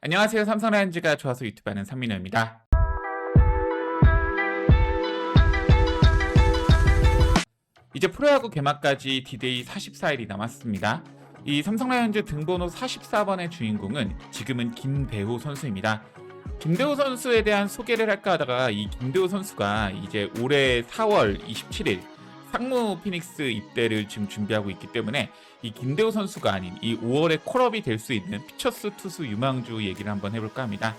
안녕하세요. 삼성라이온즈가 좋아서 유튜브 하는 삼민호입니다. 이제 프로야구 개막까지 디데이 44일이 남았습니다. 이 삼성라이온즈 등번호 44번의 주인공은 지금은 김대호 선수입니다. 김대호 선수에 대한 소개를 할까 하다가 이 김대호 선수가 이제 올해 4월 27일 상무 피닉스 입대를 지금 준비하고 있기 때문에 이 김대호 선수가 아닌 이 5월에 콜업이 될 수 있는 피처스 투수 유망주 얘기를 한번 해볼까 합니다.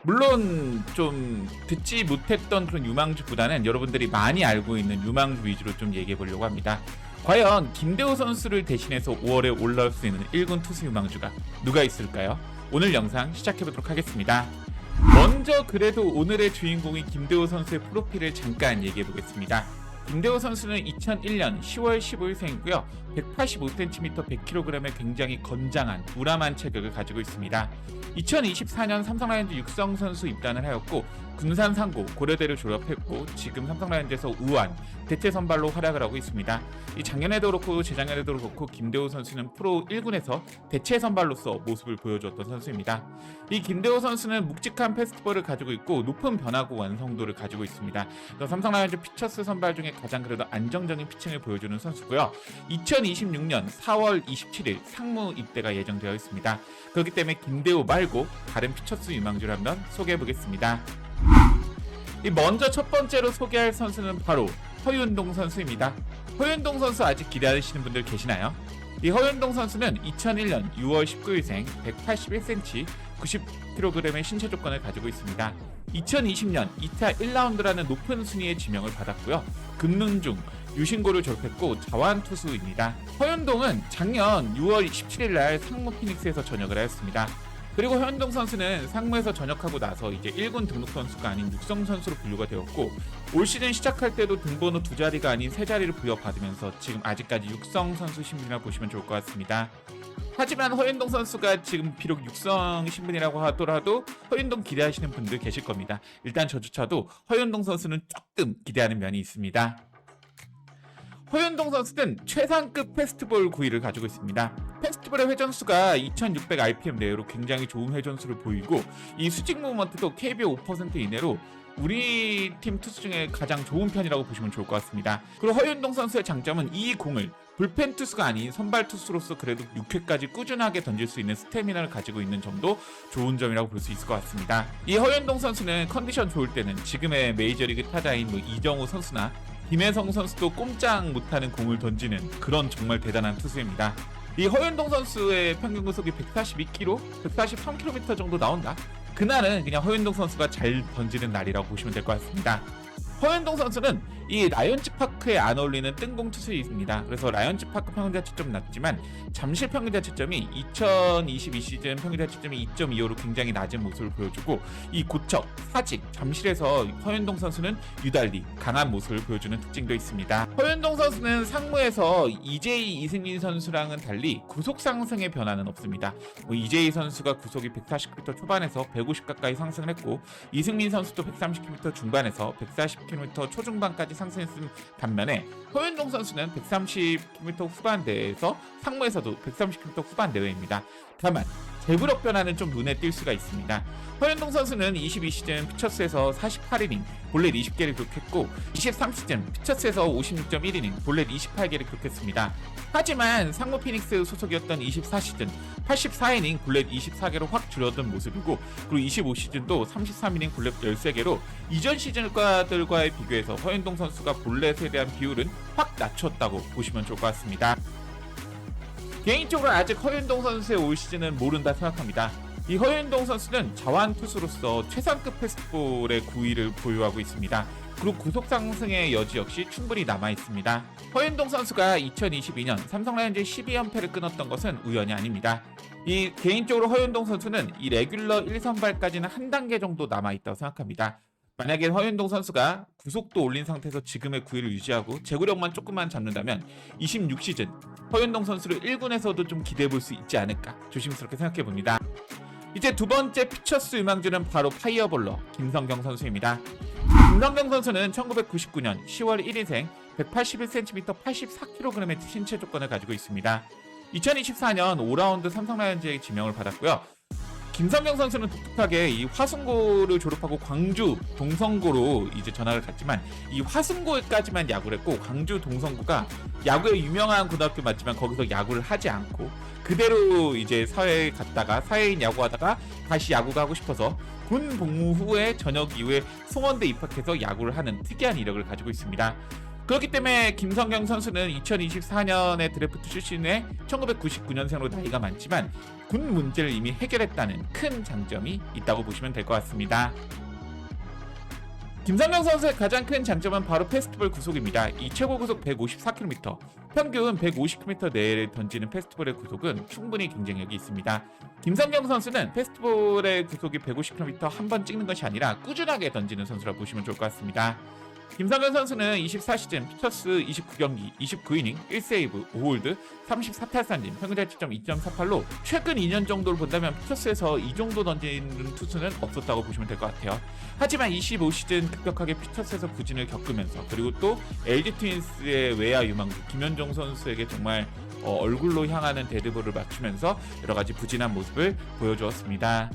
물론 좀 듣지 못했던 그런 유망주보다는 여러분들이 많이 알고 있는 유망주 위주로 좀 얘기해 보려고 합니다. 과연 김대호 선수를 대신해서 5월에 올라올 수 있는 1군 투수 유망주가 누가 있을까요? 오늘 영상 시작해 보도록 하겠습니다. 먼저 그래도 오늘의 주인공인 김대호 선수의 프로필을 잠깐 얘기해 보겠습니다. 김대호 선수는 2001년 10월 15일생이고요. 185cm, 100kg의 굉장히 건장한 우람한 체격을 가지고 있습니다. 2024년 삼성라이온즈 육성 선수 입단을 하였고 군산 상고 고려대를 졸업했고 지금 삼성라이온즈에서 우완 대체 선발로 활약을 하고 있습니다. 이 작년에도 그렇고 재작년에도 그렇고 김대호 선수는 프로 1군에서 대체 선발로서 모습을 보여주었던 선수입니다. 이 김대호 선수는 묵직한 패스트볼을 가지고 있고 높은 변화구 완성도를 가지고 있습니다. 삼성라이온즈 피처스 선발 중에 가장 그래도 안정적인 피칭을 보여주는 선수고요. 2026년 4월 27일 상무 입대가 예정되어 있습니다. 그렇기 때문에 김대호 말고 다른 피처스 유망주를 한번 소개해 보겠습니다. 먼저 첫 번째로 소개할 선수는 바로 허윤동 선수입니다. 허윤동 선수 아직 기다리시는 분들 계시나요? 이 허윤동 선수는 2001년 6월 19일생 181cm 90kg의 신체 조건을 가지고 있습니다. 2020년 2타 1라운드라는 높은 순위의 지명을 받았고요. 금능중 유신고를 졸업했고 자완 투수입니다. 허윤동은 작년 6월 17일날 상무 피닉스에서 전역을 하였습니다. 그리고 허윤동 선수는 상무에서 전역하고 나서 이제 1군 등록 선수가 아닌 육성 선수로 분류가 되었고 올 시즌 시작할 때도 등번호 2자리가 아닌 3자리를 부여받으면서 지금 아직까지 육성 선수 신분이라 보시면 좋을 것 같습니다. 하지만 허윤동 선수가 지금 비록 육성 신분이라고 하더라도 허윤동 기대하시는 분들 계실 겁니다. 일단 저조차도 허윤동 선수는 조금 기대하는 면이 있습니다. 허윤동 선수는 최상급 패스트볼 구위를 가지고 있습니다. 패스트볼의 회전수가 2600rpm 내외로 굉장히 좋은 회전수를 보이고 이 수직 무브먼트도 KBO 5% 이내로 우리 팀 투수 중에 가장 좋은 편이라고 보시면 좋을 것 같습니다. 그리고 허윤동 선수의 장점은 이 공을 불펜 투수가 아닌 선발 투수로서 그래도 6회까지 꾸준하게 던질 수 있는 스태미나를 가지고 있는 점도 좋은 점이라고 볼 수 있을 것 같습니다. 이 허윤동 선수는 컨디션 좋을 때는 지금의 메이저리그 타자인 이정우 선수나 김혜성 선수도 꼼짝 못하는 공을 던지는 그런 정말 대단한 투수입니다. 이 허윤동 선수의 평균 구속이 142km, 143km 정도 나온다. 그날은 그냥 허윤동 선수가 잘 던지는 날이라고 보시면 될 것 같습니다. 허윤동 선수는 이 라이온즈 파크에 안 어울리는 뜬공 투수입니다. 그래서 라이온즈 파크 평균 자책점 낮지만 잠실 평균 자책점이 2022 시즌 평균 자책점이 2.25로 굉장히 낮은 모습을 보여주고 이 고척, 사직, 잠실에서 허윤동 선수는 유달리 강한 모습을 보여주는 특징도 있습니다. 허윤동 선수는 상무에서 이재희, 이승민 선수랑은 달리 구속 상승의 변화는 없습니다. 이재희 선수가 구속이 140km 초반에서 150 가까이 상승을 했고 이승민 선수도 130km 중반에서 140km 초중반까지 상승했음 반면에 허윤동 선수는 130km 후반대에서 상무에서도 130km 후반 내외입니다. 다만 제구력 변화는 좀 눈에 띌 수가 있습니다. 허윤동 선수는 22시즌 피처스에서 48이닝 볼넷 20개를 기록했고 23시즌 피처스에서 56.1이닝 볼넷 28개를 기록했습니다. 하지만 상무 피닉스 소속이었던 24시즌 84이닝 볼넷 24개로 확 줄어든 모습이고 그리고 25시즌도 33이닝 볼넷 13개로 이전 시즌과들과의 비교해서 허윤동 선수가 볼넷에 대한 비율은 확 낮췄다고 보시면 좋을 것 같습니다. 개인적으로 아직 허윤동 선수의 올 시즌은 모른다 생각합니다. 이 허윤동 선수는 자완 투수로서 최상급 패스트볼의 구위를 보유하고 있습니다. 그리고 구속 상승의 여지 역시 충분히 남아 있습니다. 허윤동 선수가 2022년 삼성라이온즈 12연패를 끊었던 것은 우연이 아닙니다. 이 개인적으로 허윤동 선수는 이 레귤러 1선발까지는 한 단계 정도 남아 있다고 생각합니다. 만약에 허윤동 선수가 구속도 올린 상태에서 지금의 구위를 유지하고 제구력만 조금만 잡는다면 26시즌 허윤동 선수를 1군에서도 좀 기대해 볼 수 있지 않을까 조심스럽게 생각해 봅니다. 이제 두 번째 피처스 유망주는 바로 파이어볼러 김성경 선수입니다. 김성경 선수는 1999년 10월 1일생 181cm 84kg의 신체 조건을 가지고 있습니다. 2024년 5라운드 삼성라이온즈의 지명을 받았고요. 김성경 선수는 독특하게 이 화순고를 졸업하고 광주 동성고로 이제 전학을 갔지만 이 화순고까지만 야구를 했고 광주 동성고가 야구에 유명한 고등학교 맞지만 거기서 야구를 하지 않고 그대로 이제 사회에 갔다가 사회인 야구하다가 다시 야구가 하고 싶어서 군 복무 후에 전역 이후에 송원대 입학해서 야구를 하는 특이한 이력을 가지고 있습니다. 그렇기 때문에 김성경 선수는 2024년에 드래프트 출신의 1999년생으로 나이가 많지만 군 문제를 이미 해결했다는 큰 장점이 있다고 보시면 될 것 같습니다. 김성경 선수의 가장 큰 장점은 바로 패스트볼 구속입니다. 이 최고 구속 154km, 평균 150km 내에 던지는 패스트볼의 구속은 충분히 경쟁력이 있습니다. 김성경 선수는 패스트볼의 구속이 150km 한 번 찍는 것이 아니라 꾸준하게 던지는 선수라 보시면 좋을 것 같습니다. 김성경 선수는 24시즌 피처스 29경기 29이닝 1세이브 5홀드 34탈삼진 평균 자책점 2.48로 최근 2년 정도를 본다면 피처스에서 이 정도 던지는 투수는 없었다고 보시면 될 것 같아요. 하지만 25시즌 급격하게 피처스에서 부진을 겪으면서 그리고 또 LG 트윈스의 외야 유망주 김현종 선수에게 정말 얼굴로 향하는 데드볼을 맞추면서 여러가지 부진한 모습을 보여주었습니다.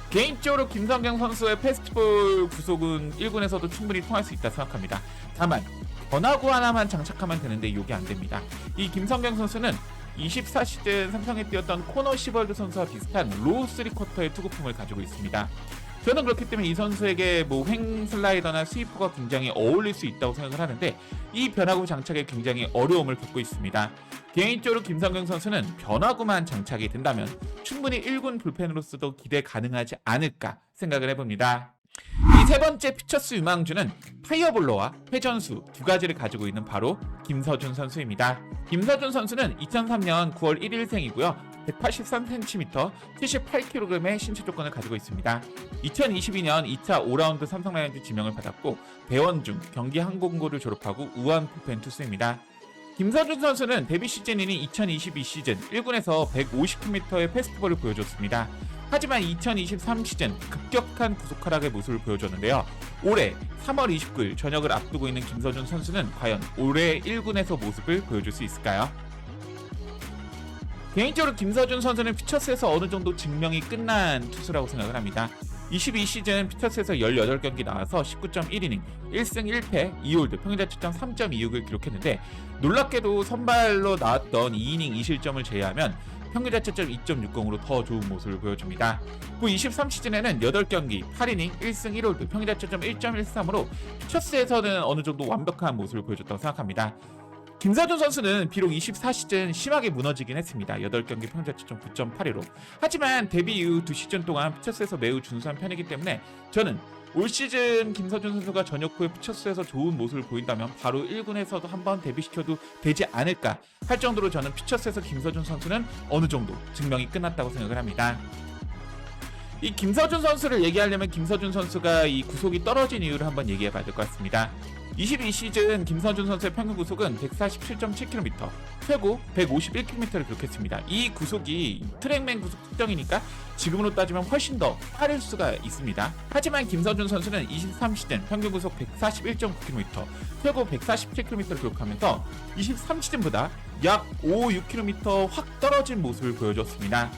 개인적으로 김성경 선수의 패스트볼 구속은 1군에서도 충분히 통할 수 있다 생각합니다. 다만 변화구 하나만 장착하면 되는데 이게 안됩니다. 이 김성경 선수는 24시즌 삼성에 뛰었던 코너 시벌드 선수와 비슷한 로우 3쿼터의 투구폼을 가지고 있습니다. 저는 그렇기 때문에 이 선수에게 횡 슬라이더나 스위퍼가 굉장히 어울릴 수 있다고 생각을 하는데 이 변화구 장착에 굉장히 어려움을 겪고 있습니다. 개인적으로 김성경 선수는 변화구만 장착이 된다면 충분히 1군 불펜으로서도 기대 가능하지 않을까 생각을 해봅니다. 이 세 번째 피처스 유망주는 파이어볼러와 회전수 두 가지를 가지고 있는 바로 김서준 선수입니다. 김서준 선수는 2003년 9월 1일생이고요. 183cm, 78kg의 신체 조건을 가지고 있습니다. 2022년 2차 5라운드 삼성 라이온즈 지명을 받았고 배원중 경기항공고를 졸업하고 우한 불펜 투수입니다. 김서준 선수는 데뷔 시즌인 2022시즌 1군에서 150km의 패스트볼을 보여줬습니다. 하지만 2023 시즌 급격한 구속 하락의 모습을 보여줬는데요. 올해 3월 29일 전역을 앞두고 있는 김서준 선수는 과연 올해 1군에서 모습을 보여줄 수 있을까요? 개인적으로 김서준 선수는 피처스에서 어느 정도 증명이 끝난 투수라고 생각을 합니다. 22시즌 피처스에서 18경기 나와서 19.1이닝, 1승 1패, 2홀드, 평균 자책점 3.26을 기록했는데 놀랍게도 선발로 나왔던 2이닝 2실점을 제외하면 평균 자책점 2.60으로 더 좋은 모습을 보여줍니다. 그 23시즌에는 8경기 8이닝 1승 1홀드 평균 자책점 1.13으로 피처스에서는 어느 정도 완벽한 모습을 보여줬다고 생각합니다. 김서준 선수는 비록 24시즌 심하게 무너지긴 했습니다. 8경기 평균 자책점 9.82로. 하지만 데뷔 이후 2시즌 동안 피처스에서 매우 준수한 편이기 때문에 저는 올 시즌 김서준 선수가 전역 후에 피처스에서 좋은 모습을 보인다면 바로 1군에서도 한번 데뷔시켜도 되지 않을까 할 정도로 저는 피처스에서 김서준 선수는 어느 정도 증명이 끝났다고 생각을 합니다. 이 김서준 선수를 얘기하려면 김서준 선수가 이 구속이 떨어진 이유를 한번 얘기해 봐야 될 것 같습니다. 22시즌 김서준 선수의 평균 구속은 147.7km, 최고 151km를 기록했습니다. 이 구속이 트랙맨 구속 특정이니까 지금으로 따지면 훨씬 더 빠를 수가 있습니다. 하지만 김서준 선수는 23시즌 평균 구속 141.9km, 최고 147km를 기록하면서 23시즌보다 약 5, 6km 확 떨어진 모습을 보여줬습니다.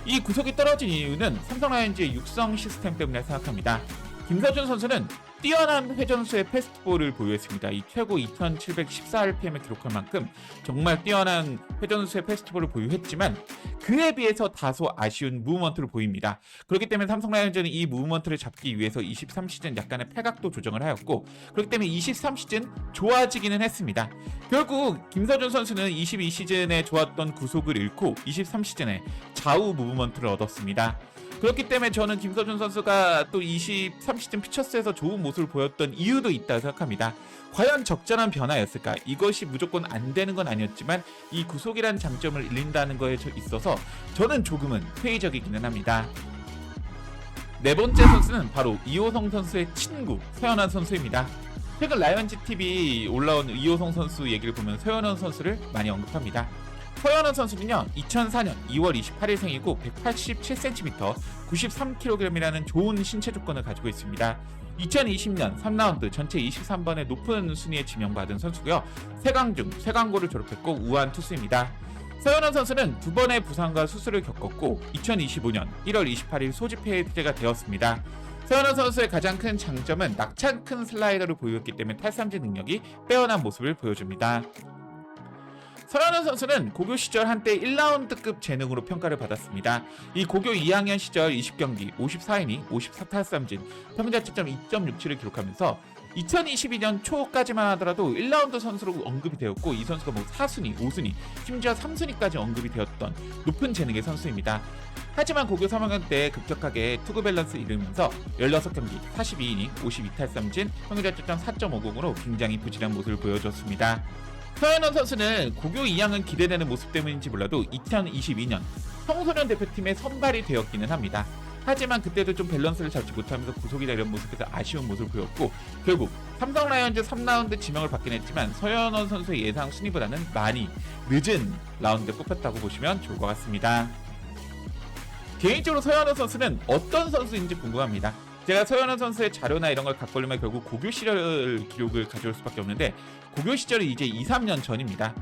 이 구속이 떨어진 이유는 삼성 라이온즈의 육성 시스템 때문에 생각합니다. 김서준 선수는 뛰어난 회전수의 패스트볼을 보유했습니다. 이 최고 2714rpm을 기록할 만큼 정말 뛰어난 회전수의 패스트볼을 보유했지만 그에 비해서 다소 아쉬운 무브먼트를 보입니다. 그렇기 때문에 삼성 라이온즈는 이 무브먼트를 잡기 위해서 23시즌 약간의 팔각도 조정을 하였고 그렇기 때문에 23시즌 좋아지기는 했습니다. 결국 김서준 선수는 22시즌에 좋았던 구속을 잃고 23시즌에 좌우 무브먼트를 얻었습니다. 그렇기 때문에 저는 김서준 선수가 또 23시즌 피처스에서 좋은 모습을 보였던 이유도 있다고 생각합니다. 과연 적절한 변화였을까? 이것이 무조건 안 되는 건 아니었지만 이 구속이라는 장점을 잃는다는 거에 있어서 저는 조금은 회의적이기는 합니다. 네 번째 선수는 바로 이호성 선수의 친구 서현원 선수입니다. 최근 라이온즈 TV 올라온 이호성 선수 얘기를 보면 서현원 선수를 많이 언급합니다. 서현원 선수는요 2004년 2월 28일생이고 187cm 93kg이라는 좋은 신체 조건을 가지고 있습니다. 2020년 3라운드 전체 23번의 높은 순위에 지명받은 선수고요. 세강중 세강고를 졸업했고 우한 투수입니다. 서현원 선수는 2번의 부상과 수술을 겪었고 2025년 1월 28일 소집 해제가 되었습니다. 서현원 선수의 가장 큰 장점은 낙차 큰 슬라이더를 보유했기 때문에 탈삼진 능력이 빼어난 모습을 보여줍니다. 서현원 선수는 고교 시절 한때 1라운드급 재능으로 평가를 받았습니다. 이 고교 2학년 시절 20경기 54이닝 54탈삼진 평균 자책점 2.67을 기록하면서 2022년 초까지만 하더라도 1라운드 선수로 언급이 되었고 이 선수가 뭐 4순위, 5순위, 심지어 3순위까지 언급이 되었던 높은 재능의 선수입니다. 하지만 고교 3학년 때 급격하게 투구 밸런스를 잃으면서 16경기 42이닝 52탈삼진 평균 자책점 4.50으로 굉장히 부진한 모습을 보여줬습니다. 서현원 선수는 고교 2학년 기대되는 모습 때문인지 몰라도 2022년 청소년 대표팀에 선발이 되었기는 합니다. 하지만 그때도 좀 밸런스를 잡지 못하면서 구속이나 이런 모습에서 아쉬운 모습을 보였고 결국 삼성 라이온즈 3라운드 지명을 받긴 했지만 서현원 선수의 예상 순위보다는 많이 늦은 라운드에 뽑혔다고 보시면 좋을 것 같습니다. 개인적으로 서현원 선수는 어떤 선수인지 궁금합니다. 제가 서현원 선수의 자료나 이런 걸 갖고 오려면 결국 고교 시절 기록을 가져올 수밖에 없는데 고교 시절이 이제 2, 3년 전입니다.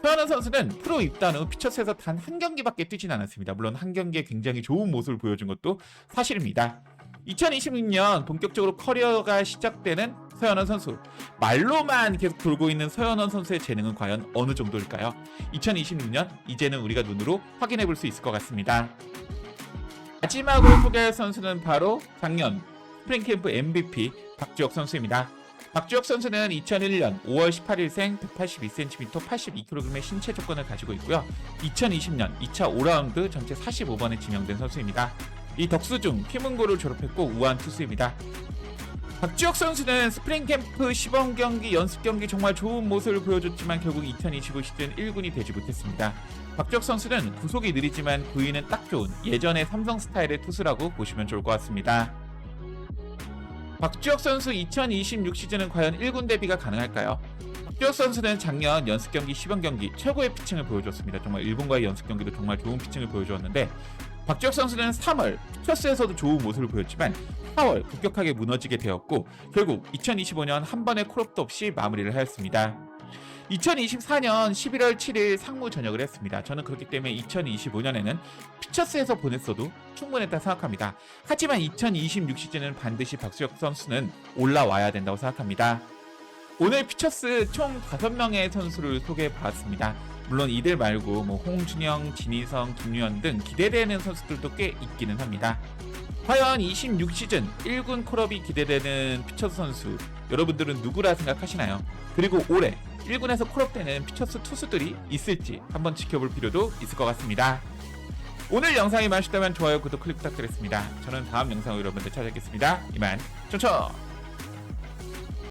서현원 선수는 프로 입단 후 피처스에서 단 한 경기밖에 뛰진 않았습니다. 물론 한 경기에 굉장히 좋은 모습을 보여준 것도 사실입니다. 2026년 본격적으로 커리어가 시작되는 서현원 선수. 말로만 계속 돌고 있는 서현원 선수의 재능은 과연 어느 정도일까요? 2026년 이제는 우리가 눈으로 확인해 볼 수 있을 것 같습니다. 마지막으로 소개할 선수는 바로 작년 스프링캠프 MVP 박주혁 선수입니다. 박주혁 선수는 2001년 5월 18일생 182cm 82kg의 신체 조건을 가지고 있고요. 2020년 2차 5라운드 전체 45번에 지명된 선수입니다. 이 덕수 중 피문고를 졸업했고 우한 투수입니다. 박주혁 선수는 스프링캠프 시범경기, 연습경기 정말 좋은 모습을 보여줬지만 결국 2025 시즌 1군이 되지 못했습니다. 박주혁 선수는 구속이 느리지만 구위는 딱 좋은 예전의 삼성 스타일의 투수라고 보시면 좋을 것 같습니다. 박주혁 선수 2026 시즌은 과연 1군 데뷔가 가능할까요? 박주혁 선수는 작년 연습경기, 시범경기 최고의 피칭을 보여줬습니다. 정말 일본과의 연습경기도 정말 좋은 피칭을 보여주었는데 박주혁 선수는 3월 피처스에서도 좋은 모습을 보였지만 4월 급격하게 무너지게 되었고 결국 2025년 한 번의 콜업도 없이 마무리를 하였습니다. 2024년 11월 7일 상무 전역을 했습니다. 저는 그렇기 때문에 2025년에는 피처스에서 보냈어도 충분했다 생각합니다. 하지만 2026 시즌은 반드시 박주혁 선수는 올라와야 된다고 생각합니다. 오늘 피처스 총 5명의 선수를 소개해봤습니다. 물론 이들 말고 홍준영, 진희성, 김유현 등 기대되는 선수들도 꽤 있기는 합니다. 과연 26 시즌 1군 콜업이 기대되는 피처스 선수 여러분들은 누구라 생각하시나요? 그리고 올해 1군에서 콜업되는 피처스 투수들이 있을지 한번 지켜볼 필요도 있을 것 같습니다. 오늘 영상이 마셨다면 좋아요, 구독, 클릭 부탁드리겠습니다. 저는 다음 영상으로 여러분들 찾아뵙겠습니다. 이만 촌촌!